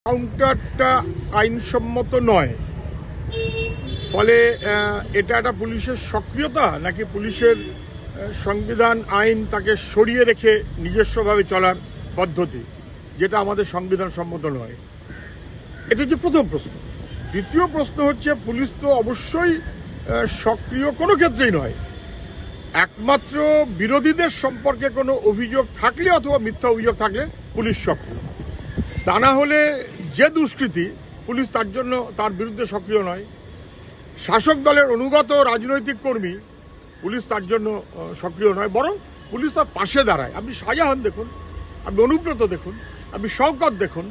কাউন্টারটা আইনসম্মত নয়, ফলে এটা একটা পুলিশের সক্রিয়তা নাকি পুলিশের সংবিধান আইন তাকে সরিয়ে রেখে নিজস্বভাবে চলার পদ্ধতি, যেটা আমাদের সংবিধান সম্মত নয়। এটা হচ্ছে প্রথম প্রশ্ন। দ্বিতীয় প্রশ্ন হচ্ছে, পুলিশ তো অবশ্যই সক্রিয় কোনো ক্ষেত্রেই নয়, একমাত্র বিরোধীদের সম্পর্কে কোনো অভিযোগ থাকলে অথবা মিথ্যা অভিযোগ থাকলে পুলিশ সক্রিয়। তা না হলে যে দুষ্কৃতী, পুলিশ তার জন্য তার বিরুদ্ধে সক্রিয় নয়। শাসক দলের অনুগত রাজনৈতিক কর্মী, পুলিশ তার জন্য সক্রিয় নয়, বরং পুলিশ তার পাশে দাঁড়ায়। আপনি শাহজাহান দেখুন, আপনি অনুব্রত দেখুন, আপনি শওকত দেখুন,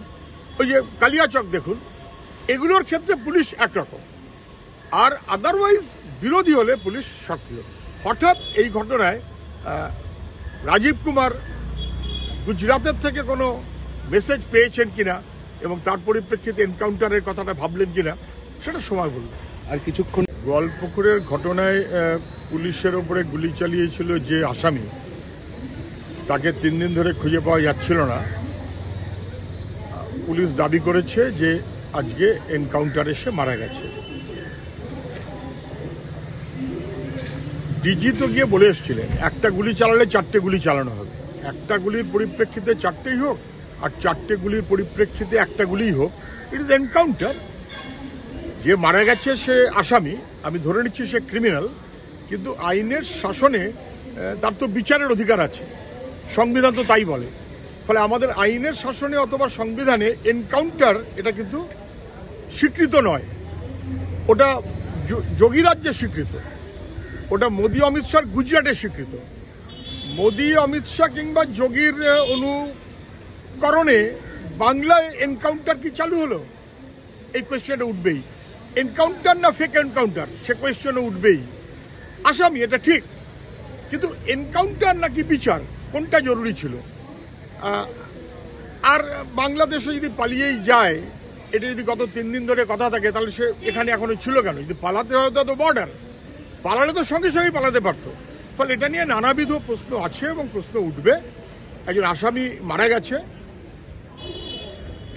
ওই যে কালিয়াচক দেখুন, এগুলোর ক্ষেত্রে পুলিশ একরকম, আর আদারওয়াইজ বিরোধী হলে পুলিশ সক্রিয়। হঠাৎ এই ঘটনায় রাজীব কুমার গুজরাতের থেকে কোনো মেসেজ পেয়েছেন কিনা এবং তার পরিপ্রেক্ষিতে এনকাউন্টারের কথাটা ভাবলেন কিনা, সেটা সময় বলবে। আর কিছুক্ষণ গোয়ালপুকুরের ঘটনায় পুলিশের ওপরে গুলি চালিয়েছিল যে আসামি, তাকে 3 দিন ধরে খুঁজে পাওয়া যাচ্ছিল না। পুলিশ দাবি করেছে যে আজকে এনকাউন্টারে সে মারা গেছে। ডিজি তো গিয়ে বলে এসেছিলেন, একটা গুলি চালালে 4টে গুলি চালানো হবে, একটা গুলির পরিপ্রেক্ষিতে 4টেই হোক আর 4টে গুলির পরিপ্রেক্ষিতে একটা গুলিই হোক, ইট ইজ এনকাউন্টার। যে মারা গেছে সে আসামি, আমি ধরে নিচ্ছি সে ক্রিমিনাল, কিন্তু আইনের শাসনে তার তো বিচারের অধিকার আছে, সংবিধান তো তাই বলে। ফলে আমাদের আইনের শাসনে অথবা সংবিধানে এনকাউন্টার এটা কিন্তু স্বীকৃত নয়, ওটা যোগী রাজ্যে স্বীকৃত, ওটা মোদী অমিত শাহ গুজরাটে স্বীকৃত। মোদী অমিত শাহ কিংবা যোগীর অনুকরণে বাংলায় এনকাউন্টার কি চালু হলো, এই কোয়েশ্চেনটা উঠবেই। এনকাউন্টার না ফেক এনকাউন্টার, সে কোয়েশ্চেনও উঠবেই। আসামি এটা ঠিক, কিন্তু এনকাউন্টার নাকি বিচার, কোনটা জরুরি ছিল? আর বাংলাদেশে যদি পালিয়েই যায়, এটা যদি গত 3 দিন ধরে কথা থাকে, তাহলে সে এখানে এখনো ছিল কেন? যদি পালাতে হয় তো বর্ডার, পালালে তো সঙ্গে সঙ্গেই পালাতে পারত। ফলে এটা নিয়ে নানাবিধ প্রশ্ন আছে এবং প্রশ্ন উঠবে। একজন আসামি মারা গেছে,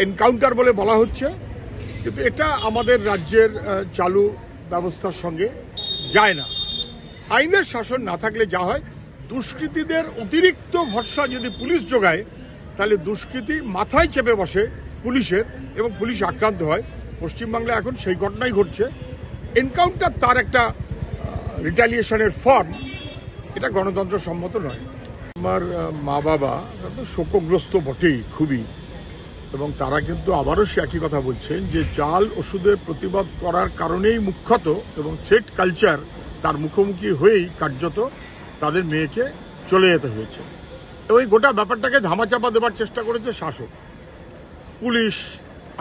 এনকাউন্টার বলে বলা হচ্ছে, কিন্তু এটা আমাদের রাজ্যের চালু ব্যবস্থার সঙ্গে যায় না। আইনের শাসন না থাকলে যা হয়, দুষ্কৃতীদের অতিরিক্ত ভরসা যদি পুলিশ যোগায়, তাহলে দুষ্কৃতী মাথায় চেপে বসে পুলিশের এবং পুলিশ আক্রান্ত হয়। পশ্চিমবাংলায় এখন সেই ঘটনাই ঘটছে। এনকাউন্টার তার একটা রিটালিয়েশনের ফর্ম, এটা গণতন্ত্র সম্মত নয়। আমার মা বাবা তো শোকগ্রস্ত বটেই খুবই, এবং তারা কিন্তু আবারও সে একই কথা বলছেন যে জাল ওষুধের প্রতিবাদ করার কারণেই মুখ্যত এবং থ্রেট কালচার তার মুখোমুখি হয়েই কার্যত তাদের মেয়েকে চলে যেতে হয়েছে। এবং এই গোটা ব্যাপারটাকে ধামাচাপা দেবার চেষ্টা করেছে শাসক, পুলিশ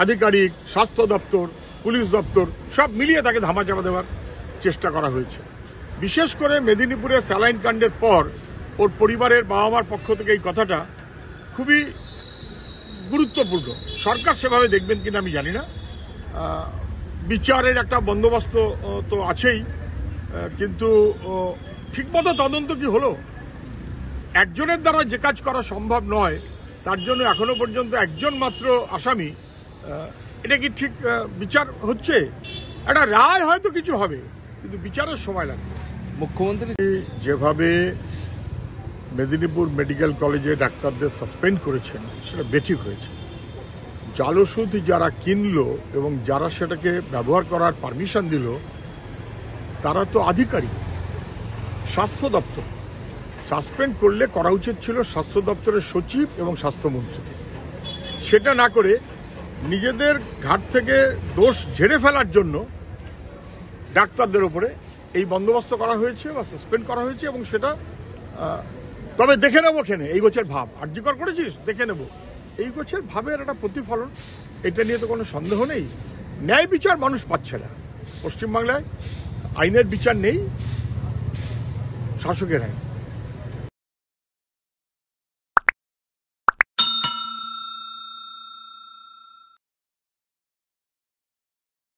আধিকারিক, স্বাস্থ্য দপ্তর, পুলিশ দপ্তর, সব মিলিয়ে তাকে ধামাচাপা দেওয়ার চেষ্টা করা হয়েছে। বিশেষ করে মেদিনীপুরে স্যালাইন কাণ্ডের পর ওর পরিবারের বাবা মার পক্ষ থেকে এই কথাটা খুবই গুরুত্বপূর্ণ। সরকার সেভাবে দেখবেন কিনা আমি জানি না, বিচারের একটা বন্দোবস্ত তো আছেই, কিন্তু ঠিকমতো তদন্ত কি হলো? একজনের দ্বারা যে কাজ করা সম্ভব নয়, তার জন্য এখনো পর্যন্ত একজন মাত্র আসামি, এটা কি ঠিক বিচার হচ্ছে? একটা রায় হয়তো কিছু হবে, কিন্তু বিচারের সময় লাগবে। মুখ্যমন্ত্রী যেভাবে মেদিনীপুর মেডিকেল কলেজে ডাক্তারদের সাসপেন্ড করেছেন, সেটা বেঠিক হয়েছে। জাল ওষুধ যারা কিনলো এবং যারা সেটাকে ব্যবহার করার পারমিশন দিল, তারা তো আধিকারিক, স্বাস্থ্য দপ্তর। সাসপেন্ড করলে করা উচিত ছিল স্বাস্থ্য দপ্তরের সচিব এবং স্বাস্থ্যমন্ত্রী। সেটা না করে নিজেদের ঘাট থেকে দোষ ঝেড়ে ফেলার জন্য ডাক্তারদের উপরে এই বন্দোবস্ত করা হয়েছে বা সাসপেন্ড করা হয়েছে। এবং সেটা তবে দেখে নেবো কেন, এই গোছের ভাব, আর্যকর করেছিস দেখে নেব, এই গোছের ভাবের একটা প্রতিফলন। এটা নিয়ে তো কোনো সন্দেহ নেই। ন্যায় বিচার মানুষ পাচ্ছে না পশ্চিমবাংলায়, আইনের বিচার নেই, শাসকের আইন।